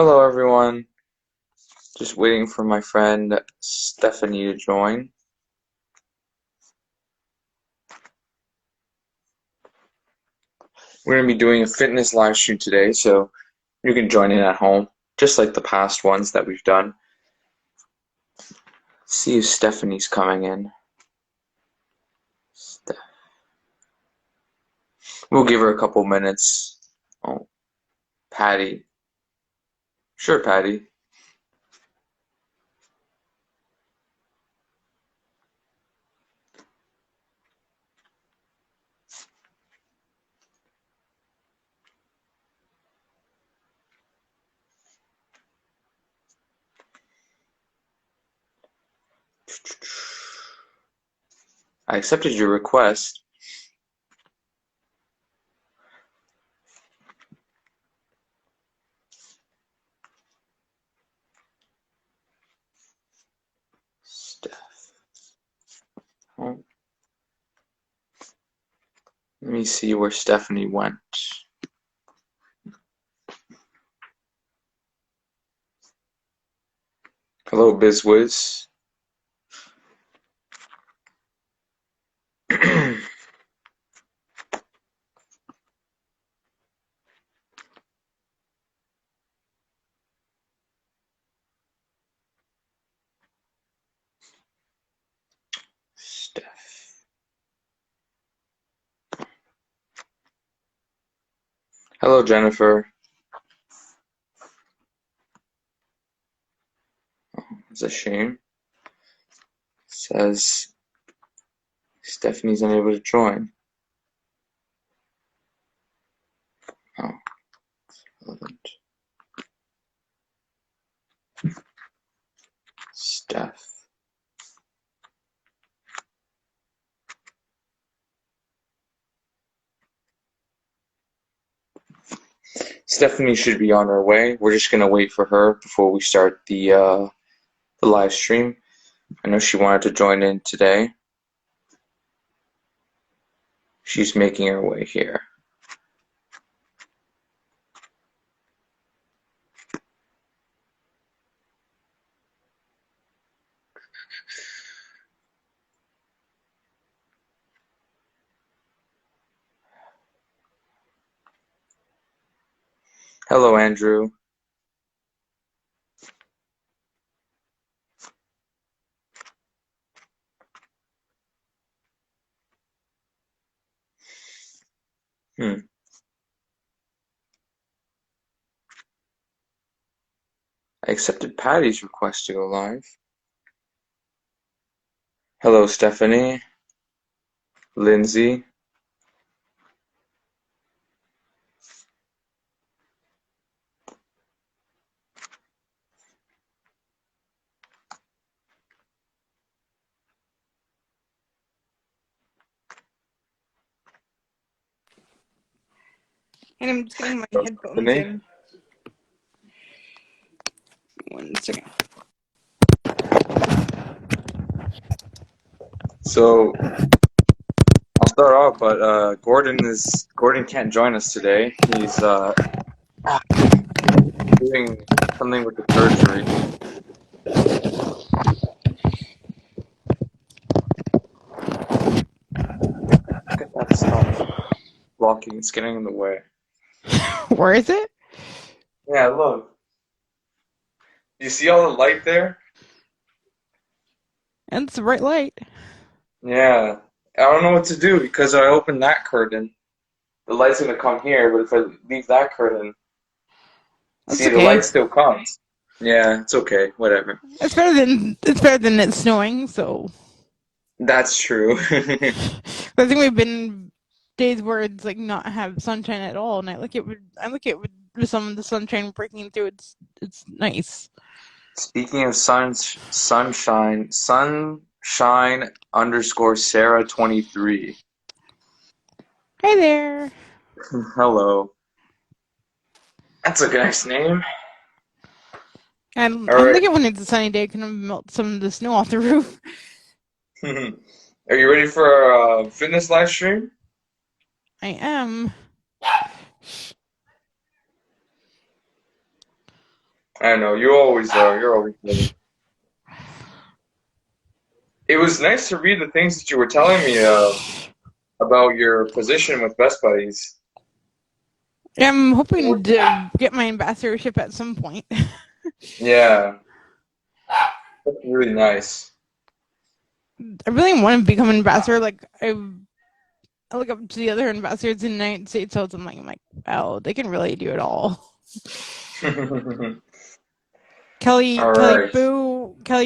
Hello, everyone. Just waiting for my friend Stephanie to join. We're going to be doing a fitness live stream today, so you can join in at home, just like the past ones that we've done. See if Stephanie's coming in. We'll give her a couple minutes. Oh, Patty. Sure, Patty. I accepted your request. Steph. Oh. Let me see where Stephanie went. Hello, BizWiz. Steph. Hello, Jennifer. It's a shame. Says Stephanie's unable to join. Oh, relevant. Steph. Stephanie should be on her way. We're just gonna wait for her before we start the live stream. I know she wanted to join in today. She's making her way here. Hello, Andrew. I accepted Patty's request to go live. Hello, Stephanie. Lindsay. And I'm just getting my Hello, headphones Stephanie. in. 1 second. So I'll start off, but Gordon can't join us today. He's doing something with the surgery. Look at that stuff blocking. It's getting in the way. Where is it? Yeah, look. You see all the light there? And it's a bright light. Yeah. I don't know what to do because I opened that curtain. The light's gonna come here, but if I leave that curtain, That's see, the light okay. still comes. Yeah, it's okay. Whatever. It's better than it snowing. So That's true. I think we've been days where it's like not have sunshine at all, and I look at with some of the sunshine breaking through. It's nice. Speaking of sunshine underscore Sarah 23. Hi there. Hello. That's a nice name. And All I right. like it when it's a sunny day. Can melt some of the snow off the roof. Are you ready for a fitness live stream? I am. I know, you always are. You're always ready. It was nice to read the things that you were telling me about your position with Best Buddies. Yeah, I'm hoping to get my ambassadorship at some point. Yeah, that's really nice. I really want to become an ambassador. Like I look up to the other ambassadors in the United States, so I'm like, wow, they can really do it all. All right. Kelly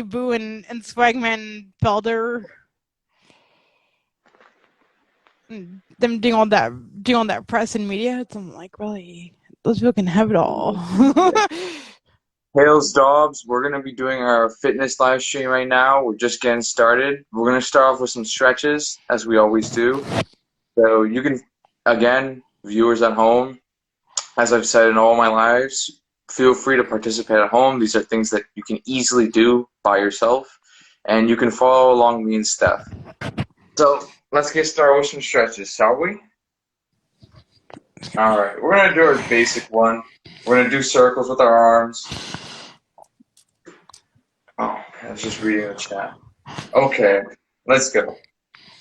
Boo, and Swagman Felder, and them doing all that press and media. It's I'm like, really, those people can have it all. Hales Dobbs, we're going to be doing our fitness live stream right now. We're just getting started. We're going to start off with some stretches, as we always do. So you can, again, viewers at home, as I've said in all my lives, feel free to participate at home. These are things that you can easily do by yourself, and you can follow along me and Steph. So let's get started with some stretches, shall we? All right, we're going to do our basic one. We're going to do circles with our arms. Oh, I was just reading the chat. Okay, let's go.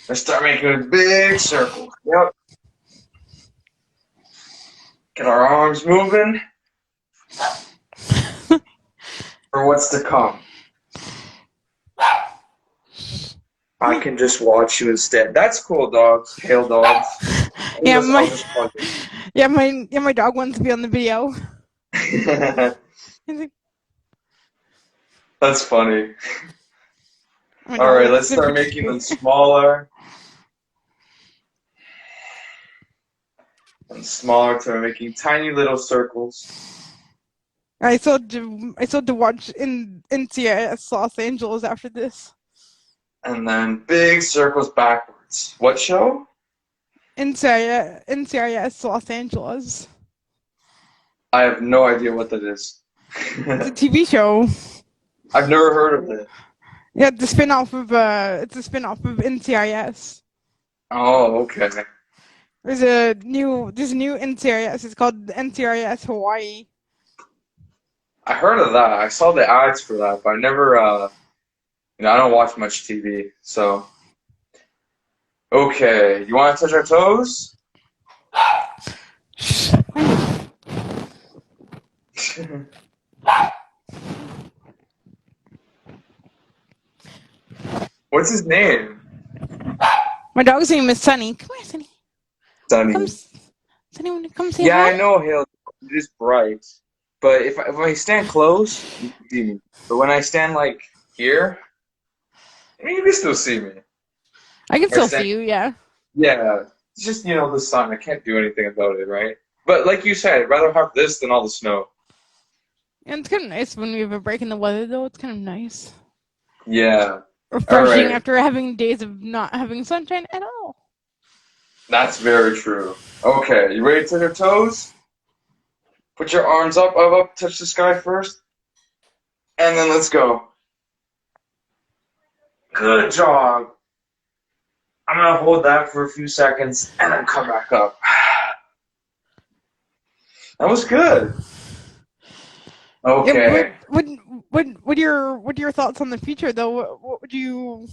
Let's start making a big circle. Yep. Get our arms moving for what's to come. I can just watch you instead. That's cool, dogs. Hail dogs. yeah, I'll just plug my dog wants to be on the video. it. He's like, That's funny. my All dog right, wants let's to start making them participate. smaller and smaller to making tiny little circles. I still have to watch in NCIS Los Angeles after this. And then big circles backwards. What show? NCIS Los Angeles. I have no idea what that is. It's a TV show. I've never heard of it. Yeah, it's a spinoff of NCIS. Oh, okay. There's a new NCIS. It's called NCIS Hawaii. I heard of that. I saw the ads for that, but I never, I don't watch much TV, so. Okay, you want to touch our toes? What's his name? My dog's name is Sunny. Come here, Sunny. Come, Sunny. Sunny, come say Yeah, hi. I know Hale. It is bright, but if I stand close, you can see me. But when I stand like here, you can still see me. I can Or still stand, see you. Yeah. yeah, it's just the sun. I can't do anything about it, right? But like you said, I'd rather have this than all the snow. And it's kind of nice when we have a break in the weather, though. It's kind of nice. Yeah. All Refreshing right. after having days of not having sunshine at all. That's very true. Okay, you ready to touch your toes? Put your arms up, touch the sky first, and then let's go. Good job. I'm gonna hold that for a few seconds and then come back up. That was good. Yeah. Okay. What are your thoughts on the future, though? What would you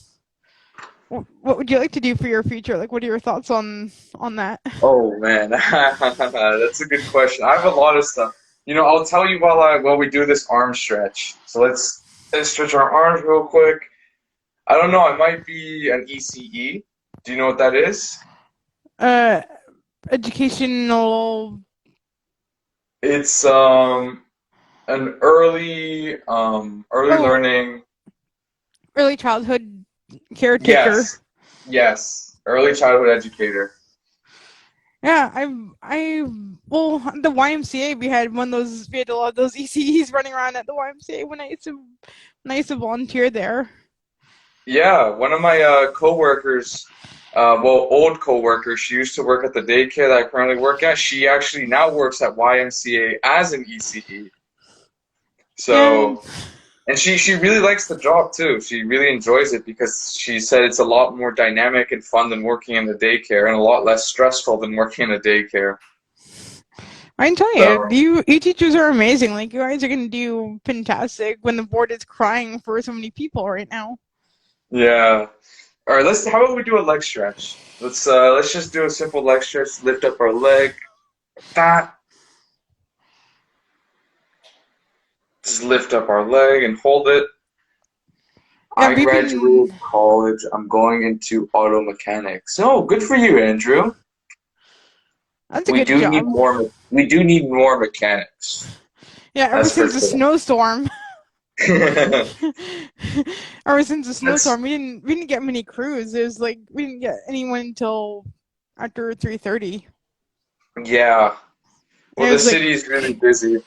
like to do for your future? Like, what are your thoughts on that? Oh man, that's a good question. I have a lot of stuff. I'll tell you while we do this arm stretch. So let's stretch our arms real quick. I don't know. It might be an ECE. Do you know what that is? Uh, educational. It's an early Oh, learning. early childhood caretaker. Yes, early childhood educator. Yeah, well, the YMCA, we had a lot of those ECEs running around at the YMCA when I used to volunteer there. Yeah, one of my coworkers, old coworkers, she used to work at the daycare that I currently work at. She actually now works at YMCA as an ECE. Yeah, So, and she really likes the job too. She really enjoys it because she said it's a lot more dynamic and fun than working in the daycare and a lot less stressful than working in a daycare. I can tell you, So you teachers are amazing. Like you guys are gonna do fantastic when the board is crying for so many people right now. yeah. All right, let's. How about we do a leg stretch? Let's just do a simple leg stretch. Lift up our leg. That. Just lift up our leg and hold it. Yeah, I we've graduated been. college. I'm going into auto mechanics. Oh, good for you, Andrew. That's a We good do need job. more. We do need more mechanics. Yeah, That's for sure. ever since the That's snowstorm, we didn't get many crews. It was like we didn't get anyone until after 3:30. yeah. And Well, it the was like, city is really busy.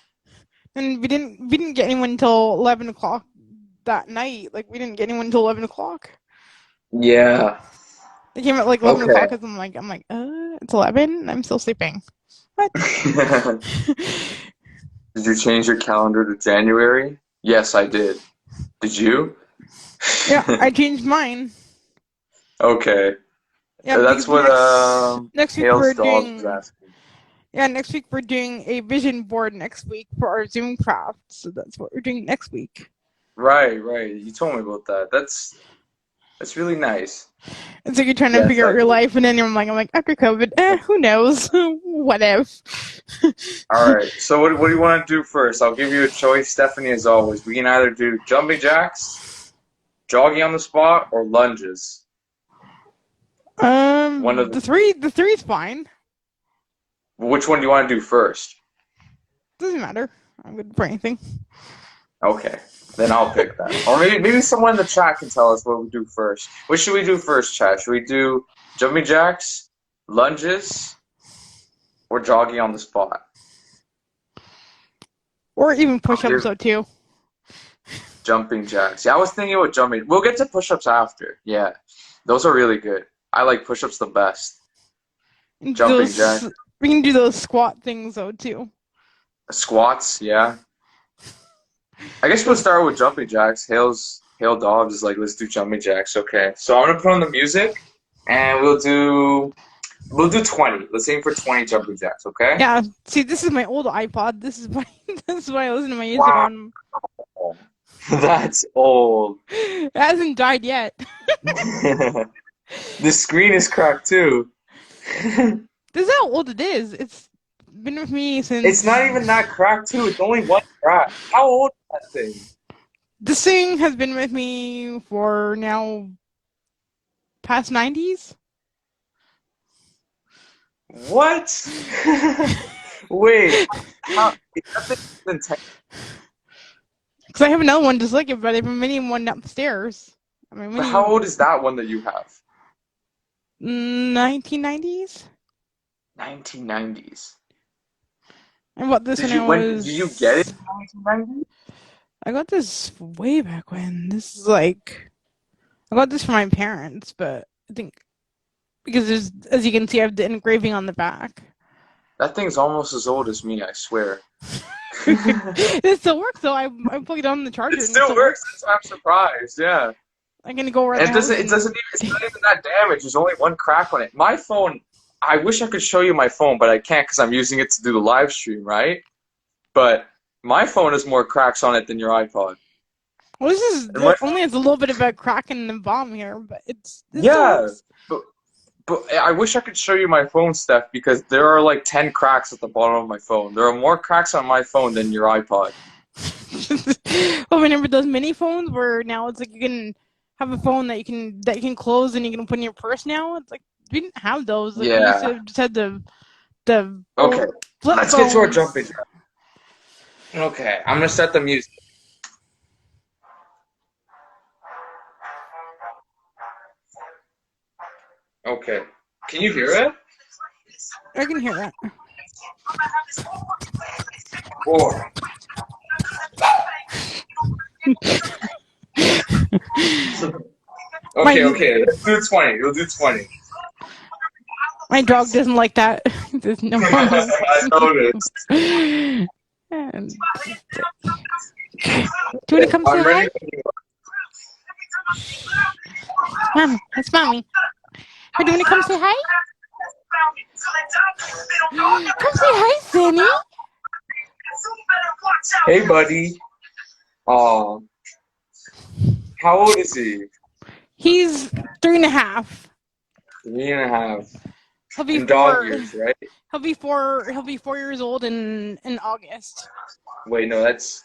and we didn't get anyone until 11 o'clock that night. Like we didn't get anyone until 11 o'clock. Yeah. They came at like 11 o'clock, Okay. because it's 11. I'm still sleeping. What? Did you change your calendar to January? Yes, I did. Did you? Yeah, I changed mine. Okay. Yeah, That's because what next week Hale's we're dog was doing asking. yeah next week we're doing a vision board next week for our Zoom craft. So that's what we're doing next week. Right, right. You told me about that. That's really nice. It's like you're trying to Yes, figure I out your did. life, and then I'm like, after COVID, who knows? What if? All right. So what do you want to do first? I'll give you a choice, Stephanie, as always. We can either do jumping jacks, jogging on the spot, or lunges. One of the three's fine. which one do you want to do first? Doesn't matter. I'm good for anything. Okay. Then I'll pick that. Or maybe someone in the chat can tell us what we do first. What should we do first, chat? Should we do jumping jacks, lunges, or jogging on the spot? Or even I'll push-ups give though too. jumping jacks. Yeah, I was thinking about jumping. We'll get to push-ups after. Yeah. Those are really good. I like push-ups the best. Jumping jack. Those we can do those squat things though too. Squats, yeah. I guess we'll start with jumping jacks. Hale Dobbs is like, let's do jumping jacks. Okay. So I'm gonna put on the music and we'll do 20. Let's aim for 20 jumping jacks, okay? Yeah. See, this is my old iPod. This is why this is why I listen to my music Wow. on. That's old. It hasn't died yet. The screen is cracked too. This is how old it is. It's been with me It's not since. even that cracked too. It's only one crack. How old is that thing? This thing has been with me for now past 90s. What? Wait. How? That thing's been Because I have another one just like it, but I've been mini one upstairs. I mean, But how mini old is that one that you have? 1990s. 1990s. I bought this when I Did you get it was. in 1990s? I got this way back when. This is like. I got this for my parents, but I think. Because there's, as you can see, I have the engraving on the back. That thing's almost as old as me, I swear. It still works though. I plugged it on the charger It and it still still works. works. That's why I'm surprised. Yeah. I'm gonna go around And the it house doesn't. It and doesn't even. It's not even that damaged. There's only one crack on it. My phone. I wish I could show you my phone, but I can't because I'm using it to do the live stream, right? But my phone has more cracks on it than your iPod. well, this is And my, only has a little bit of a crack in the bottom here, but it still yeah, works. but I wish I could show you my phone, Steph, because there are like 10 cracks at the bottom of my phone. There are more cracks on my phone than your iPod. Well, remember those mini phones where now it's like you can have a phone that you can close and you can put in your purse now? It's like we didn't have those. Like we used Yeah. to just had the Okay. old flip Let's get to our phones. jumping jack. Okay. I'm gonna set the music. Okay. Can you hear it? I can hear that. 4. Okay. My Okay. Let's do 20. We'll do 20. my dog doesn't like that. There's no. I noticed. And, do you want to come say I'm hi? ready when you Mommy, that's mommy. Hey, do you want to come say hi? Come say hi, Sammy. Hey, buddy. Aw, how old is he? He's 3.5. 3.5. He'll be In dog four. years, right? He'll be 4 years old in August. Wait, no, that's.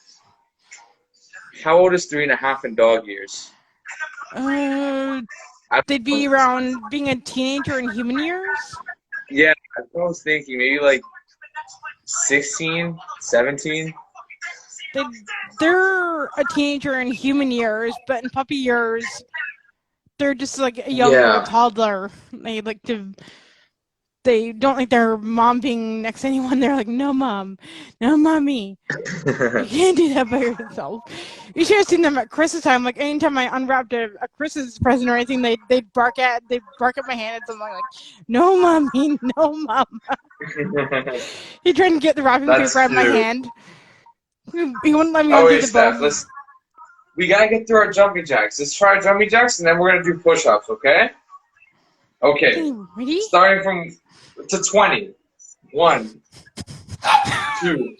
How old is 3.5 in dog years? Uh, I they'd don't be know. around being a teenager in human years. Yeah, that's what I was thinking. Maybe like 16, 17. They they're a teenager in human years, but in puppy years, they're just like a younger Yeah. toddler. They don't like their mom being next to anyone. They're like, no mom, no mommy. You can't do that by yourself. You should have seen them at Christmas time. Like anytime I unwrapped a Christmas present or anything, they'd bark at my hand and something like, "No, mommy, no, mom." He tried to get the wrapping paper That's out of my cute. hand. He wouldn't let me Oh undo wait, the Steph, bow. we gotta get through our jumping jacks. Let's try jumping jacks and then we're gonna do push-ups, okay? Okay. Okay, ready? Starting from to 20. 1, 2,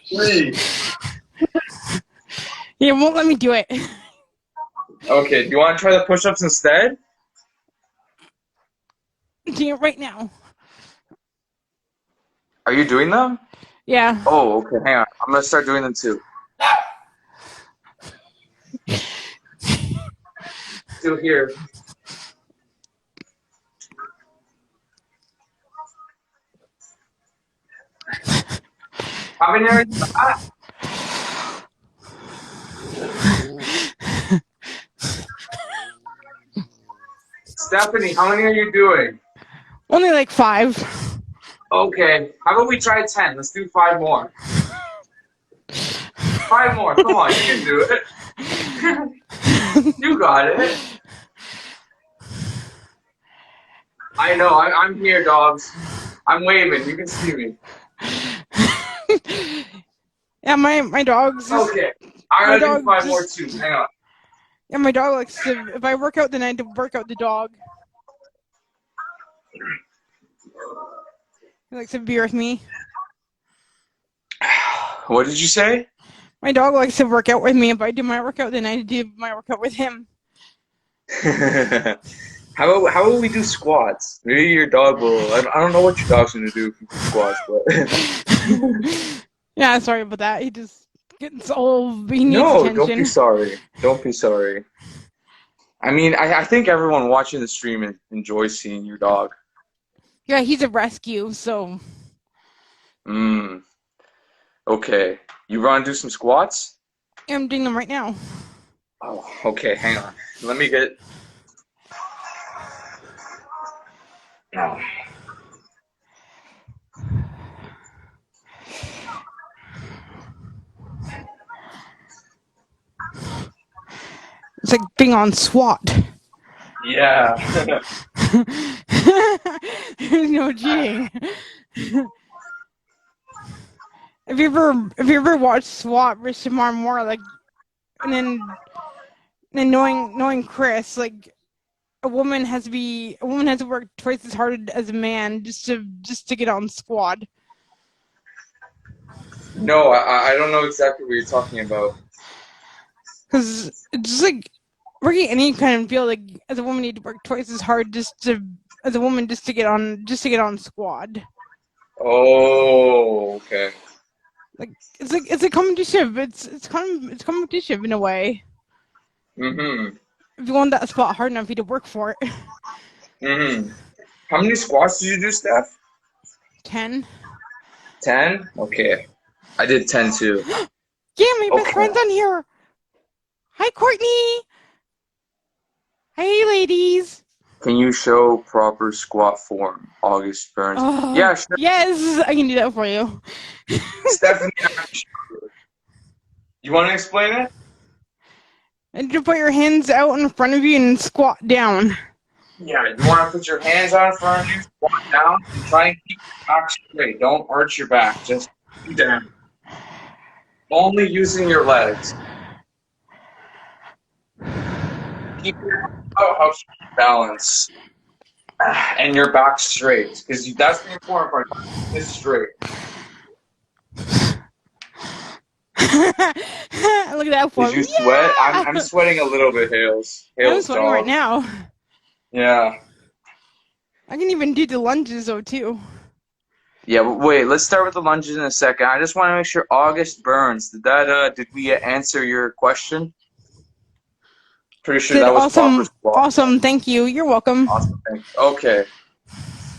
3. He won't let me do it. Okay, do you wanna try the push-ups instead? Do it right now. Are you doing them? Yeah. Oh, okay, hang on. I'm gonna start doing them too. Still here. How many are you at? Stephanie, how many are you doing? Only like 5. Okay, how about we try 10? Let's do 5 more. 5 more, come on, you can do it. You got it. I know, I'm here, dogs. I'm waving, you can see me. Yeah, my dog's just Okay, I my gotta do dog 5 more just too. Hang on. yeah, my dog likes to. If I work out, then I have to work out the dog. He likes to be with me. What did you say? My dog likes to work out with me. If I do my workout, then I do my workout with him. How about we do squats? Maybe your dog will. I don't know what your dog's gonna do if you do squats, but Yeah, sorry about that. He just gets all he needs no, don't be attention. sorry. Don't be sorry. I mean, I think everyone watching the stream enjoys seeing your dog. Yeah, he's a rescue, so Mm, okay. You want to do some squats? I'm doing them right now. Oh, okay. Hang on. Let me get. Oh. It's like being on SWAT. Yeah. There's no cheating. Have you ever watched SWAT versus Shamar Moore, like, and then knowing Chris, like, a woman has to work twice as hard as a man just to get on squad. No, I don't know exactly what you're talking about. Because it's just like working any kind of field, like, as a woman you need to work twice as hard as a woman just to get on squad. Oh, okay. Like it's a competition. It's competition in a way. Mm-hmm. If you want that spot hard enough, you have to work for it. Mm-hmm. How many squats did you do, Steph? 10. 10? Okay. I did 10 too. Yeah, my best Okay. friend's on here. Hi, Courtney. Hey, ladies. Can you show proper squat form, August Burns? Oh, Yeah, sure. yes, I can do that for you. Stephanie, you want to explain it? And you put your hands out in front of you and squat down. Yeah, you want to put your hands out in front of you, squat down, and try and keep your back straight. Don't arch your back. Just be down. Only using your legs. Keep your out, how balance. And your back straight, because that's the important part. Is straight. Look at that Did form. you sweat? I'm Yeah! sweating a little bit, Hales. I'm Hales sweating right dog. now. Yeah. I can even do the lunges though too. Yeah, but wait, let's start with the lunges in a second. I just want to make sure August Burns, did we answer your question? Pretty sure Did that was proper awesome, squat. awesome. Thank you. You're welcome. Awesome, thank you. Okay.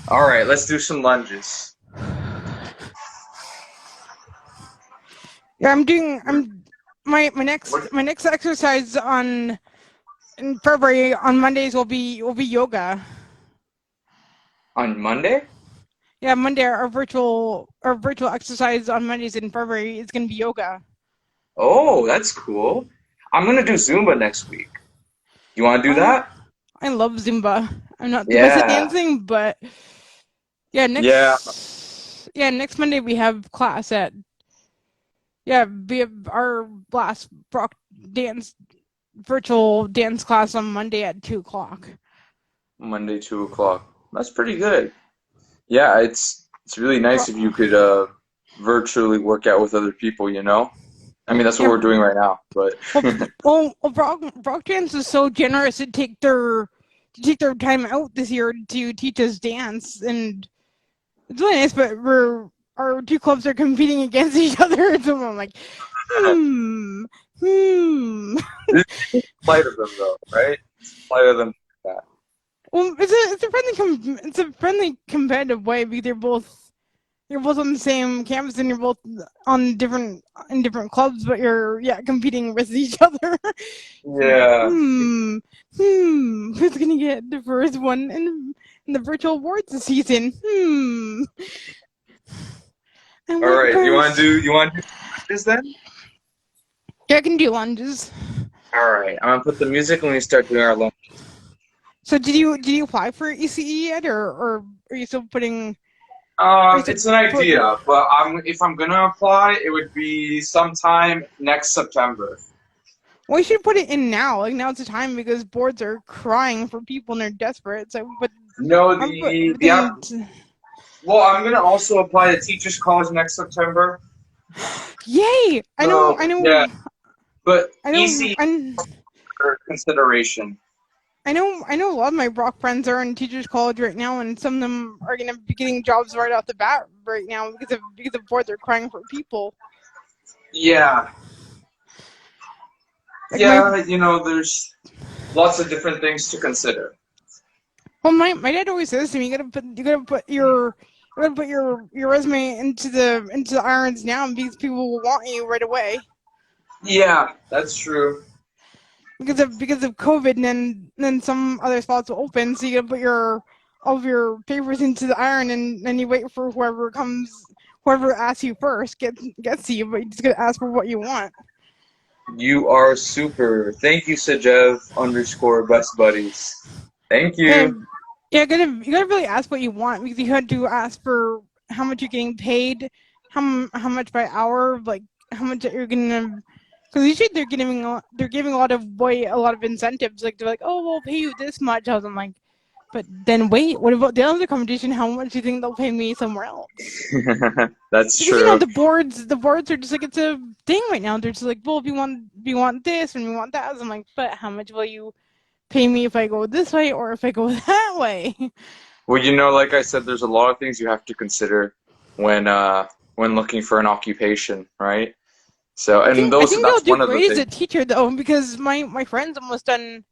All right, let's do some lunges. Yeah, I'm doing. I'm my What next exercise on in February on Mondays will be yoga. on Monday? Yeah, Monday our virtual exercise on Mondays in February is gonna be yoga. Oh, that's cool. I'm gonna do Zumba next week. You want to do Oh, that? I love Zumba. I'm not the best at Yeah. dancing, but yeah, Yeah. next Monday we have class at we have our last rock dance virtual dance class on Monday at 2 o'clock. Monday, 2 o'clock. That's pretty good. Yeah, it's really nice if you Ro- could virtually work out with other people, you know? I mean, that's what Yeah, we're doing right now, but rock dance is so generous to take their time out this year to teach us dance, and it's really nice. But our two clubs are competing against each other, so I'm like, hmm, hmm. it's polite of them though, right? It's polite of them to do that. Well, it's a friendly competitive way because you're both on the same campus and you're both on different clubs, but you're competing with each other. So I'm like, Yeah. who's gonna get the first one in the virtual awards this season? I All went right. first. You want to do lunges then? Yeah, I can do lunges. All right. I'm gonna put the music and we start doing our lunge. So did you apply for ECE yet, or are you still putting? Are you still It's an put? idea, but if I'm gonna apply, it would be sometime next September. Well, you should put it in now. Like now's the time because boards are crying for people and they're desperate. So, but No, I put the app. everything. Well, I'm gonna also apply to Teachers College next September. Yay! I know. I So yeah, know. but I know. EC for consideration. I know a lot of my Brock friends are in teachers college right now, and some of them are going to be getting jobs right off the bat right now because of boards are crying for people. Yeah, Like my there's lots of different things to consider. my dad always says to me, you gotta put your resume into the irons now because people will want you right away Yeah, that's true. because of COVID, and then some other spots will open, so you gotta put all of your papers into the iron, and then you wait for whoever asks you first gets you, but you just gotta ask for what you want. You are super. Thank you, Sajev underscore best buddies. Thank Yeah, you. yeah, you gotta really ask what you want because you had to ask for how much you're getting paid, how much by hour, like how much you're gonna. Because usually they're giving a lot of incentives. Like they're like, oh, we'll pay you this much. I was like, but then wait, what about the other competition? How much do you think they'll pay me somewhere else? That's Because true. the boards are just like it's a thing right now. They're just like, well, if you want this and we want that. I'm like, but how much will you pay me if I go this way or if I go that way? Well, like I said, there's a lot of things you have to consider when looking for an occupation, right? So, I and think I those think they'll that's do one of the great as things. a teacher though, because my friend's almost done.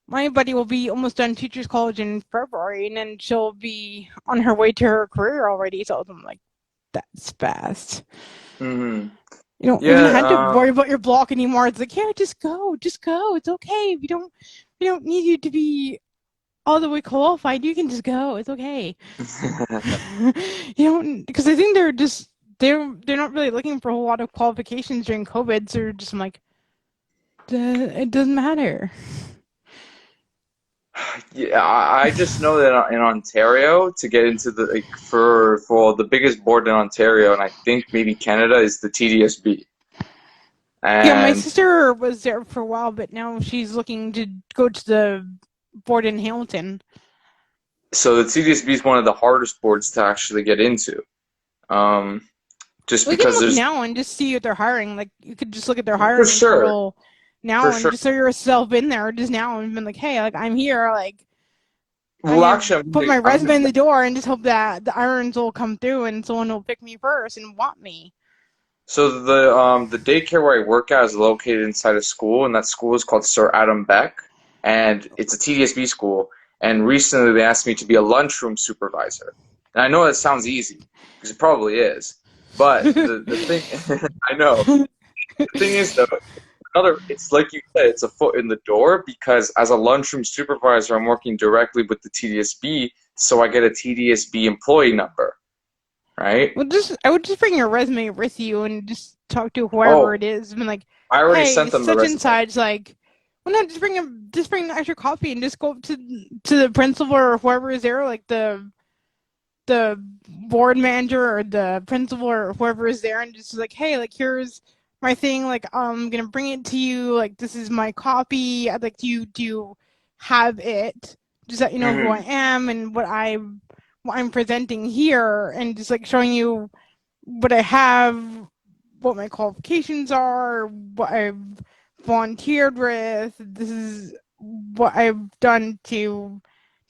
My buddy will be almost done teachers college in February, and then she'll be on her way to her career already. So I'm like, that's fast. Hmm. You don't even Yeah, have to worry about your block anymore. It's like, yeah, just go, just go. It's okay. We don't need you to be all the way qualified. You can just go. It's okay. You don't, because I think they're not really looking for a whole lot of qualifications during COVID. So they're just like, it doesn't matter. yeah. I just know that in Ontario to get into the for the biggest board in Ontario, and I think maybe Canada is the TDSB. Yeah, my And sister was there for a while, but now she's looking to go to the board in Hamilton. So the TDSB is one of the hardest boards to actually get into. Um, just We can because look there's now and just see if they're hiring. Like you could just look at their for hiring sure, portal for now and sure. just throw yourself in there just now and been like, hey, like I'm here, like I'm Well, gonna actually, put my resume in the door and just hope that the irons will come through and someone will pick me first and want me. so the daycare where I work at is located inside a school, and that school is called Sir Adam Beck, and it's a TDSB school. And recently, they asked me to be a lunchroom supervisor. And I know that sounds easy because it probably is, but the thing I know the thing is though, it's like you said, it's a foot in the door because as a lunchroom supervisor, I'm working directly with the TDSB, so I get a TDSB employee number, right? Well, just I would just bring your resume with you and just talk to whoever Oh, it is. And like, I already hey, sent them the such and resume. such. Like, well, no, just bring the extra copy and just go up to the principal or whoever is there, like the board manager or the principal or whoever is there, and just like, hey, like here's my thing. Like, I'm gonna bring it to you. Like, this is my copy. I'd like you to have it. Just let you know who I Hmm. am and what I'm presenting here, and just like showing you what I have, what my qualifications are, what I've volunteered with. This is what I've done to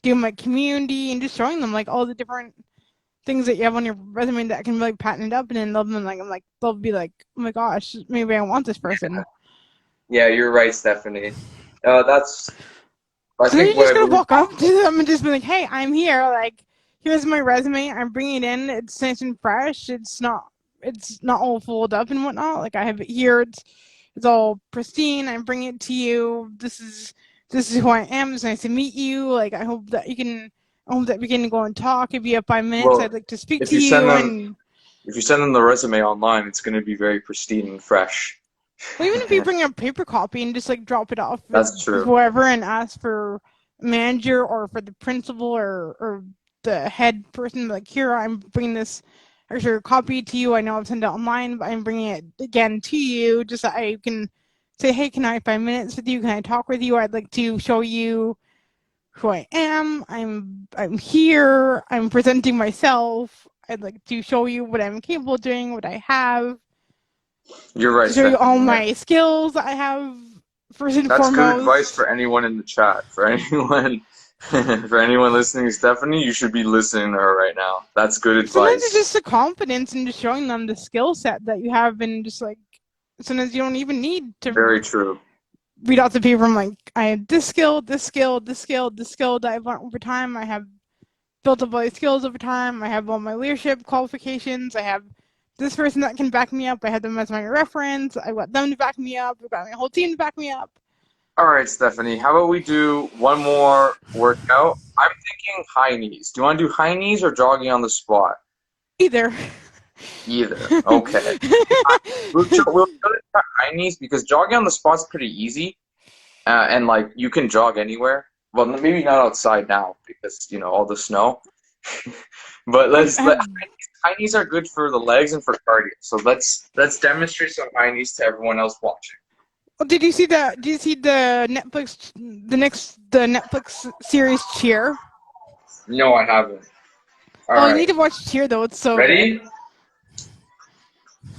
do my community, and just showing them like all the different things that you have on your resume that can really patent it up, and then they'll be like, I'm like, they'll be like, oh my gosh, maybe I want this person. Yeah, you're right, Stephanie. That's I So then think you're just what gonna we walk up to them and just be like, hey, I'm here. Like, here's my resume. I'm bringing it in. It's nice and fresh. It's not all folded up and whatnot. Like I have it here. It's all pristine. I'm bringing it to you. This is who I am. It's nice to meet you. Like I hope that you can. I hope that we can go and talk. If you have 5 minutes, I'd well, like to speak if to you send you. them And if you send them the resume online, it's going to be very pristine and fresh. well, even if you bring a paper copy and just like drop it off with That's true. whoever and ask for manager or for the principal or the head person, like here I'm bringing this extra copy to you. I know I've sent it online, but I'm bringing it again to you just so I can say, hey, can I have 5 minutes with you? Can I talk with you? I'd like to show you who I am. I'm here. I'm presenting myself. I'd like to show you what I'm capable of doing, what I have, You're right, to show you all Stephanie. my skills I have first and That's good advice foremost. for anyone in the chat. For anyone, for anyone listening, Stephanie, you should be listening to her right now. That's good Sometimes it's advice. just the confidence and just showing them the skill set that you have, and just like sometimes you don't even need to Very true. read out the paper. I'm like, I have this skill, this skill, this skill, this skill that I've learned over time. I have built up all these skills over time. I have all my leadership qualifications. I have this person that can back me up. I have them as my reference. I want them to back me up. I've got my whole team to back me up. All right, Stephanie, how about we do one more workout? I'm thinking high knees. Do you want to do high knees or jogging on the spot? Either. Either. Okay. We'll try high knees because jogging on the spot's pretty easy, and like you can jog anywhere. Well, maybe not outside now because all the snow. But let high knees are good for the legs and for cardio. So let's demonstrate some high knees to everyone else watching. Oh, did you see the? Did you see the Netflix series Cheer? No, I haven't. All Oh, you right, need to watch Cheer though. It's so good. ready?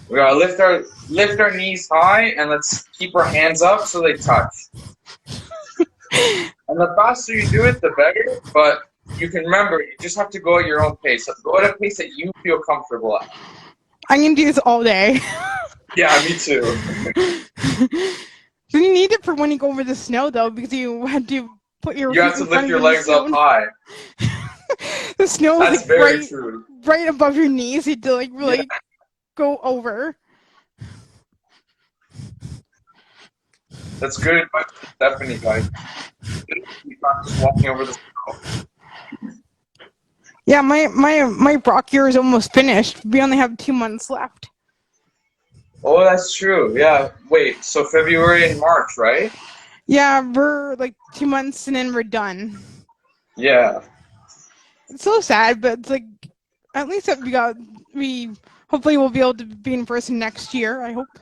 We gotta lift our knees high and let's keep our hands up so they touch. And the faster you do it, the better. But you can remember, you just have to go at your own pace. So go at a pace that you feel comfortable at. I'm gonna do this all day. Yeah, me too. So you need it for when you go over the snow though, because you have to put your You feet have to in front lift of you your in the legs up snow. high. The snow is That's like very true. right above your knees. You have to like Yeah, really go over. that's good advice from Stephanie, guys. You practice walking over the snow. Yeah, my Brock year is almost finished. We only have 2 months left. Oh, that's true. Yeah. Wait, so February and March, right? Yeah, we're like 2 months and then we're done. Yeah. It's so sad, but it's like at least that we hopefully we'll be able to be in person next year. I hope.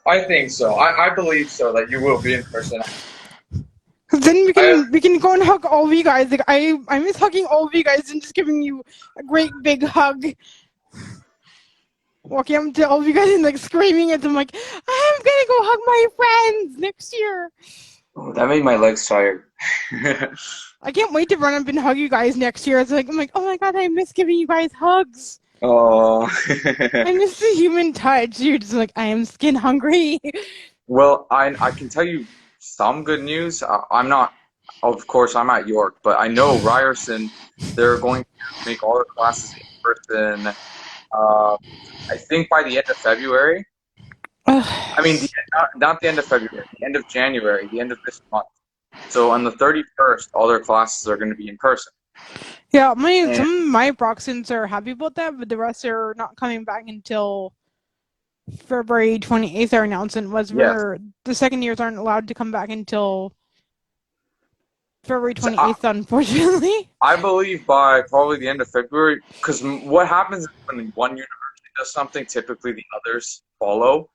I think so. I believe so that you will be in person. Then we I can we can go and hug all of you guys. Like I miss hugging all of you guys and just giving you a great big hug. Walking up to all of you guys and like screaming at them like, I'm gonna go hug my friends next year. oh, that made my legs tired. I can't wait to run up and hug you guys next year. I'm like, oh my god, I miss giving you guys hugs. Oh. I miss the human touch. You're just like, I am skin hungry. Well, I can tell you some good news. I'm not, of course, I'm at York, but I know Ryerson, they're going to make all their classes in person. Uh, I think by the end of February. I mean, not the end of February, the end of January, the end of this month. So on the 31st, all their classes are going to be in person. Yeah, And some of my Broxtons are happy about that, but the rest are not coming back until February 28th. Our announcement was yes, where the second years aren't allowed to come back until February so I, 28th, unfortunately. I believe by probably the end of February, because what happens is when one university does something, typically the others follow.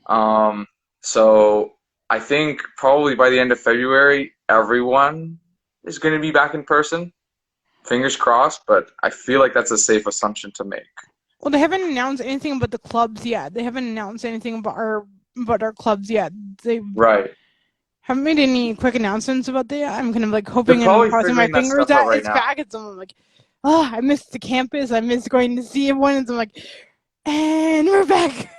Um, so I think probably by the end of February, everyone is going to be back in person. Fingers crossed, but I feel like that's a safe assumption to make. Well, they haven't announced anything about the clubs yet. They haven't announced anything about our clubs yet. They Right. haven't made any quick announcements about that. I'm kind of like They're hoping and probably crossing my figuring that fingers stuff out that right it's now. back. It's I'm like, oh, I miss the campus. I miss going to see everyone. And I'm like, and we're back.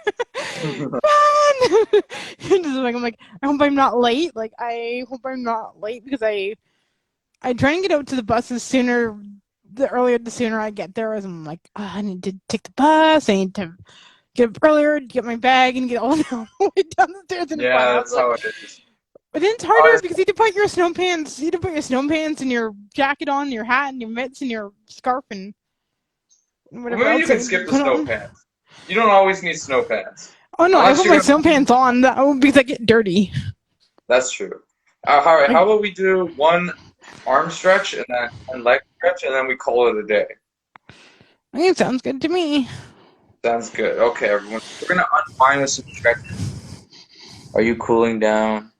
Fun. I'm like, I hope I'm not late. Like, I hope I'm not late because I try and get out to the buses sooner. The earlier, the sooner I get there. As I'm like, oh, I need to take the bus. I need to get up earlier, get my bag, and get all the way down the stairs in the front. Yeah, I was that's how like, it is. but then it's harder because you need to put your snow pants. You need to put your snow pants and your jacket on, your hat and your mitts and your scarf and Well, whatever maybe you else can I skip the put snow on. pants. You don't always need snow pants. Oh no, I Unless put you're my gonna snow pants on because I get dirty. That's true. All right, I, how about we do one arm stretch and then one leg stretch and then we call it a day? I think it sounds good to me. Sounds good. Okay, everyone. We're gonna unwind with some stretches. Are you cooling down?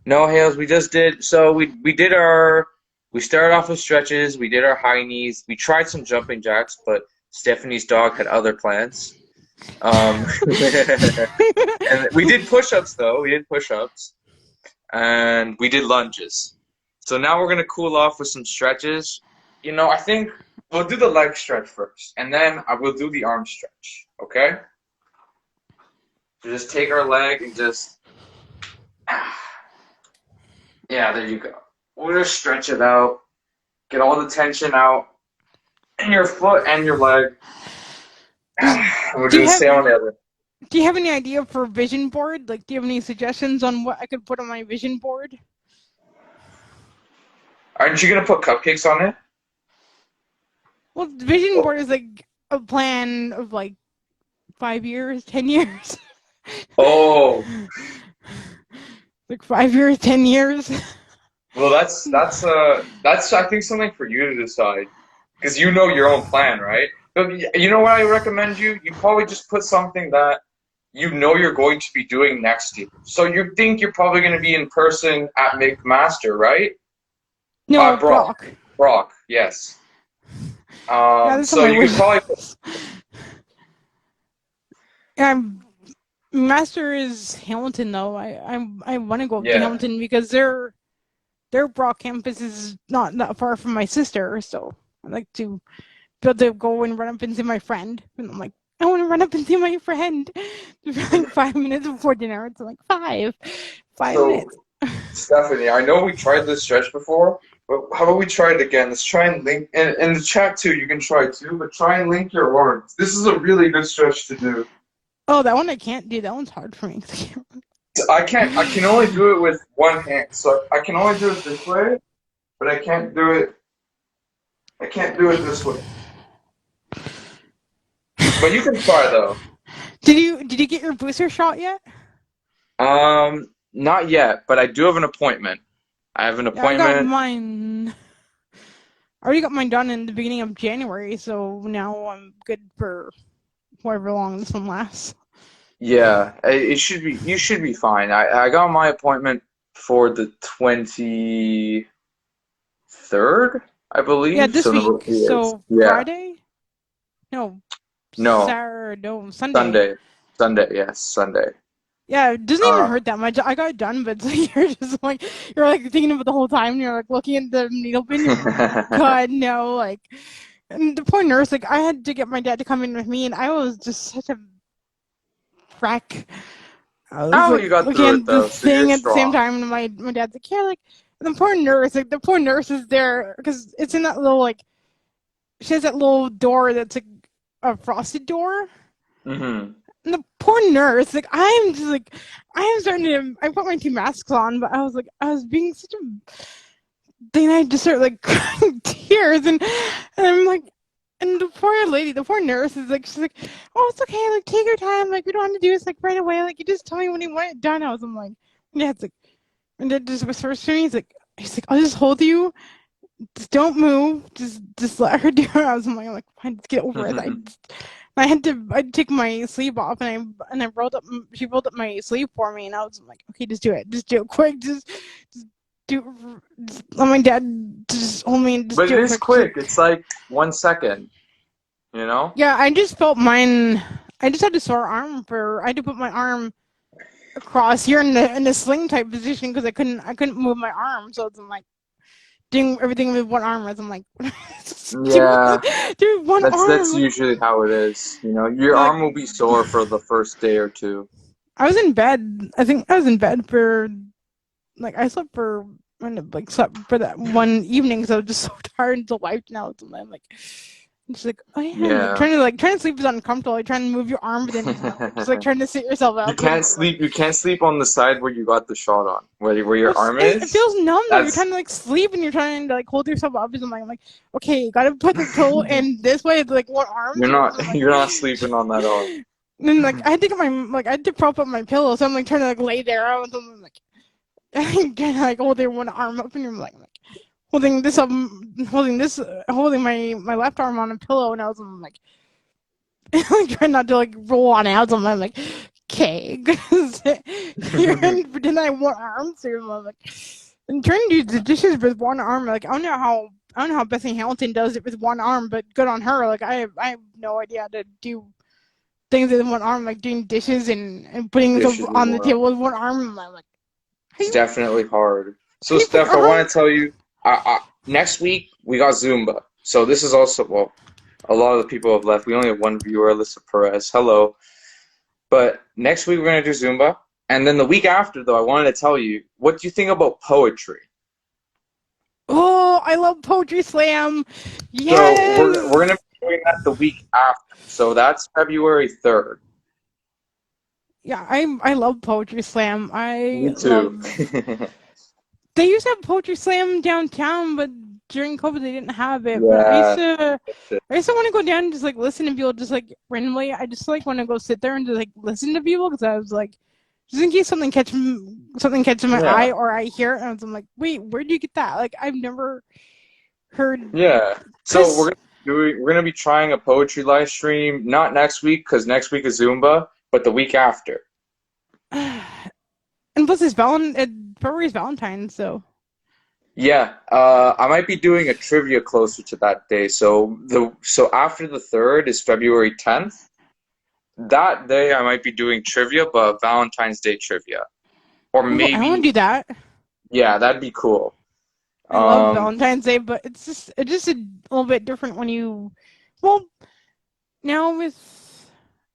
No, Hales, we just did so we did our we started off with stretches, we did our high knees, we tried some jumping jacks, but Stephanie's dog had other plans. And we did push-ups though. We did push-ups and we did lunges. So now we're gonna cool off with some stretches. I think we'll do the leg stretch first, and then I will do the arm stretch. Okay? So just take our leg and just yeah, there you go. We'll just stretch it out, get all the tension out in your foot and your leg. We'll do do you the have same on the other. Do you have any idea for vision board? Like, do you have any suggestions on what I could put on my vision board? Aren't you gonna put cupcakes on it? Well, the vision Oh, board is like a plan of like 5 years, 10 years. oh. Like 5 years, 10 years. Well, that's I think something for you to decide because you know your own plan, right? But you know what I recommend you? You probably just put something that you know you're going to be doing next year. So you think you're probably going to be in person at McMaster, right? No, Brock, Brock. Brock, yes. Yeah, that's on So my you could wish probably list. I'm Master is Hamilton though. I want to go up to yeah. Hamilton because their Brock campus is not that far from my sister, so I like to be able to go and run up and see my friend. And I'm like, I want to run up and see my friend. Like 5 minutes before dinner. It's like five So minutes. Stephanie, I know we tried this stretch before, but how about we try it again? Let's try and link, and in the chat too, you can try too, but try and link your arms. This is a really good stretch to do. Oh, that one I can't do. That one's hard for me. I can only do it with one hand, so I can only do it this way, but I can't do it this way. But you can try though. Did you get your booster shot yet? Not yet, but I do have an appointment. I have an Yeah, I got appointment. mine. I already got mine done in the beginning of January, so now I'm good for however long this one lasts. Yeah, it should be. You should be fine. I got my appointment for the 23rd, I Yeah, believe. this So number week. 4 is, So yeah. Friday? No, No, Saturday. No, Sunday. Sunday. Sunday, yes, Sunday. Yeah, it doesn't even Uh, hurt that much. I got it done, but it's like you're just like you're like thinking of it the whole time. And you're like looking at the needle bin. You're like, God, no, like. And the poor nurse, like I had to get my dad to come in with me, and I was just such a wreck. I was oh, like you got looking through it at the though, so you're thing at the same strong. time, and my dad's like, yeah, like and the poor nurse is there because it's in that little like she has that little door that's like a frosted door. Hmm. And the poor nurse, like I'm just like I am starting to. I put my two masks on, but I was like I was being such a. Then I just start like crying tears, and I'm like, and the poor lady, the poor nurse is like, she's like, oh, it's okay, like take your time, like we don't have to do this like right away, like you just tell me when you want it done. I'm like, yeah, it's like, and then just whispers to me, he's like, I'll just hold you, just don't move, just let her do it. I'm like, fine, just get over it. I had to take my sleeve off and I rolled up she rolled up my sleeve for me and I was like, okay, just do it quick, just do just let my dad just hold me and just But it do it is quick. She's quick. like, It's like 1 second, you know? yeah, I just felt mine. I just had a sore arm I had to put my arm across here in the sling type position because I couldn't move my arm, so I'm like doing everything with one arm. As I'm like, Yeah, do one that's arm. Like, usually how it is. You know, your like arm will be sore for the first day or two. I was in bed. I think I was in bed for like I slept for like slept for that one evening because I was just so tired and so wiped now. So I'm like, she's like, oh yeah, and like Yeah. trying to sleep is uncomfortable. Like trying to move your arm, but then like just like trying to sit yourself You up. can't And, like, sleep. You can't sleep on the side where you got the shot on, where your arm it is. feels numb though. You're That's trying to like sleep and you're trying to like hold yourself up. And I'm like, okay, you gotta put the pillow in this way. It's like one arm. you're So not I'm like, you're not sleeping on that arm. and then like I had to get my like I had to prop up my pillow. So I'm like trying to like lay there. I'm like trying to like hold their one arm up, and you're like holding this up, holding my left arm on a pillow, and I'm like, like trying not to like roll on out. So I'm like, okay, because you're in pretend I have one arm, so I'm like, and trying to do the dishes with one arm. Like I don't know how Bethany Hamilton does it with one arm, but good on her. Like I have no idea how to do things with one arm, like doing dishes and putting stuff Dishes with on the one arm. table with one arm. I'm like, It's definitely hard. how So, do you put your Steph, I arm? want to tell you, next week we got Zumba. So this is also, well, a lot of the people have left. We only have one viewer, Alyssa Perez. Hello. But next week we're gonna do Zumba, and then the week after, though, I wanted to tell you, what do you think about poetry? Oh, I love Poetry Slam. So we're Yes. gonna be doing that the week after. So that's February 3rd. Yeah, I love Poetry Slam. I Me too. love. They used to have Poetry Slam downtown, but during COVID they didn't have it. But Yeah. I used to want to go down and just like listen to people just like randomly. I just like want to go sit there and just like listen to people because I was like, just in case something catches my eye Yeah. or I hear it, and I'm like, wait, where do you get that? Like I've never heard Yeah. So because we're gonna be trying a poetry live stream, not next week because next week is Zumba, but the week after. and plus February's Valentine's, so Yeah, I might be doing a trivia closer to that day. So after the 3rd is February 10th. That day I might be doing trivia, but Valentine's Day trivia. Or ooh, I want maybe, to do that. yeah, that'd be cool. I love Um, Valentine's Day, but it's just a little bit different when you well now with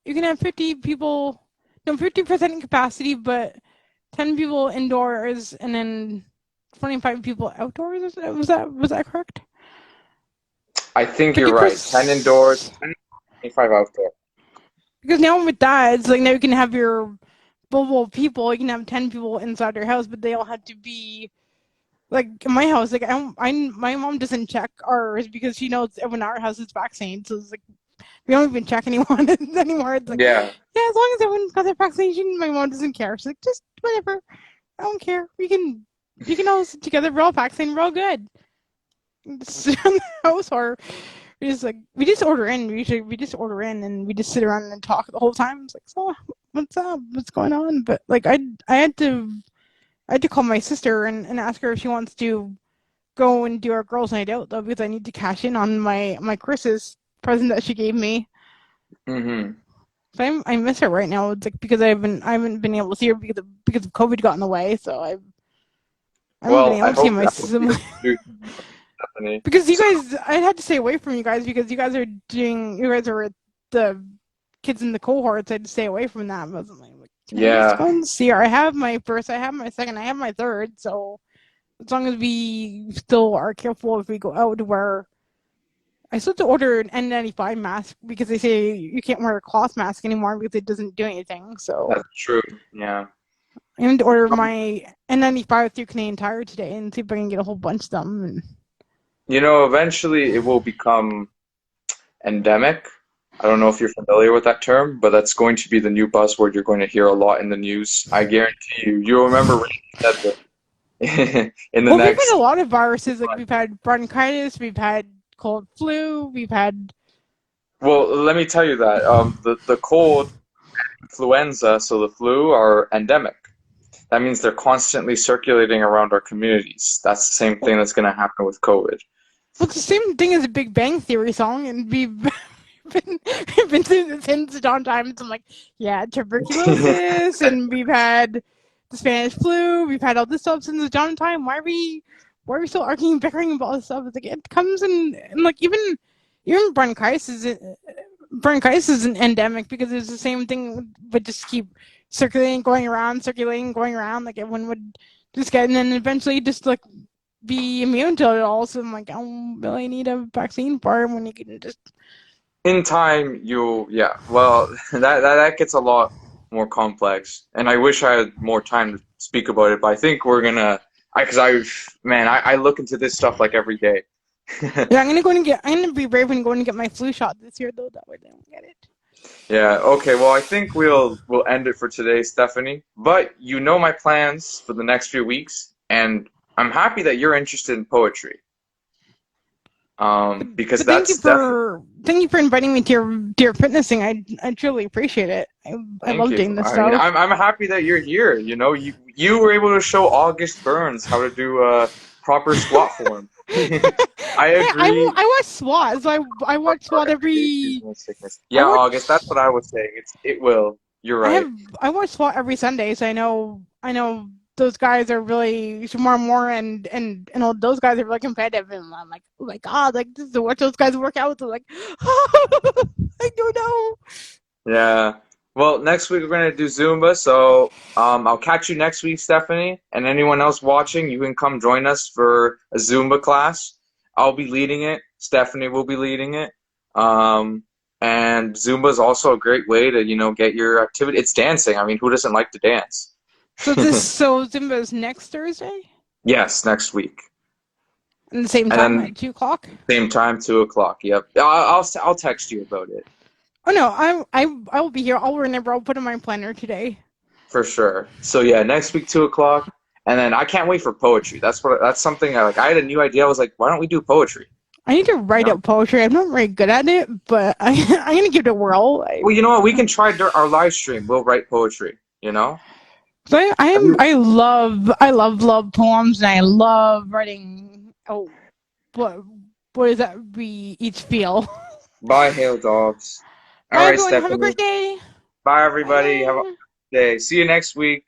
you can have 50 people, no 50% capacity, but 10 people indoors and then 25 people outdoors. Was that correct? I think you're right. 10 indoors, 50%. 10, 25 outdoor. Because now with that, it's like now you can have your bubble of people. You can have 10 people inside your house, but they all have to be like in my house. Like my mom doesn't check ours because she knows everyone in our house is vaccinated. So it's like we don't even check anyone anymore. It's like, Yeah. yeah, as long as everyone got their vaccination, my mom doesn't care. She's like, just whatever. I don't care. We can all sit together. We're all vaccinated. We're all good. Just sit in the house, or we just order in. We just order in and we just sit around and talk the whole time. It's like, so what's up? What's going on? But like I had to. I had to call my sister and ask her if she wants to go and do our girls' night out though, because I need to cash in on my Chris's present that she gave me. Hmm. So I miss her right now. It's like because I haven't been able to see her because of COVID got in the way. So I haven't been Well, able to see my I hope you sister. do, Stephanie. Because you So guys, I had to stay away from you guys because you guys are the kids in the cohorts. I had to stay away from that. But I was like, can I just yeah, go and see her? I have my first, I have my second, I have my third. So as long as we still are careful if we go out, where I still have to order an N95 mask because they say you can't wear a cloth mask anymore because it doesn't do anything. So that's true. Yeah. I'm going to order my N95 through Canadian Tire today and see if I can get a whole bunch of them. And Eventually it will become endemic. I don't know if you're familiar with that term, but that's going to be the new buzzword you're going to hear a lot in the news. I guarantee you. You'll remember Randy said that in the well, we've had next. a lot of viruses. Like we've had bronchitis, we've had cold flu, we've had. Well, let me tell you that the cold, influenza, so the flu are endemic. That means they're constantly circulating around our communities. That's the same thing that's going to happen with COVID. Well, it's the same thing as a Big Bang Theory song, and we've been through this since John times. I'm like, yeah, tuberculosis, and we've had the Spanish flu. We've had all this stuff since the John time. Why are we still arguing and bickering about all this stuff? It's like it comes and like even bronchitis is an endemic because it's the same thing, but just keep circulating, going around. Like everyone would just get, and then eventually just like be immune to it all. So I'm like, I don't really need a vaccine for it when you can just. In time, yeah. Well, that gets a lot more complex, and I wish I had more time to speak about it. But I think we're gonna, man, I look into this stuff like every day. Yeah, I'm gonna be brave and go and get my flu shot this year though. That way I don't get it. Yeah, okay. Well, I think we'll end it for today, Stephanie. But you know my plans for the next few weeks, and I'm happy that you're interested in poetry. Because But that's definitely. thank you for inviting me to your fitness thing. I truly appreciate it. I Thank love you. doing this I mean, stuff. I'm happy that you're here. You were able to show August Burns how to do a proper squat form. I Hey, agree. I watch SWAT, so I watch SWAT Every day every. seasonal sickness. I Yeah, August. That's watch what I was saying. It will. You're I right. have I watch SWAT every Sunday, so I know those guys are really more and all those guys are really competitive, and I'm like, oh my god, like this is to watch those guys work out. So like, I don't know. Yeah. Well, next week we're gonna do Zumba, so I'll catch you next week, Stephanie, and anyone else watching, you can come join us for a Zumba class. I'll be leading it. Stephanie will be leading it. Um, and Zumba is also a great way to, get your activity. It's dancing. I mean, who doesn't like to dance? So Zumba's next Thursday, Yes, next week, and the same and time then at 2 o'clock. same time, 2 o'clock. Yep. I'll text you about it Oh no, I will be here. I'll remember. I'll put in my planner today. for sure. So yeah, next week, 2 o'clock. And then I can't wait for poetry. That's something I like. I had a new idea. I was like, why don't we do poetry? I need to You write know? up poetry. I'm not very good at it, but I'm gonna give it a whirl. Well, you know what? We can try our live stream. We'll write poetry. You know? So Have you? I love poems and I love writing. Oh, what what is that we each feel? Bye, hail dogs. All Bye right, everyone. Have a Stephanie. great day. Bye, everybody. Have a Bye. good day. See you next week.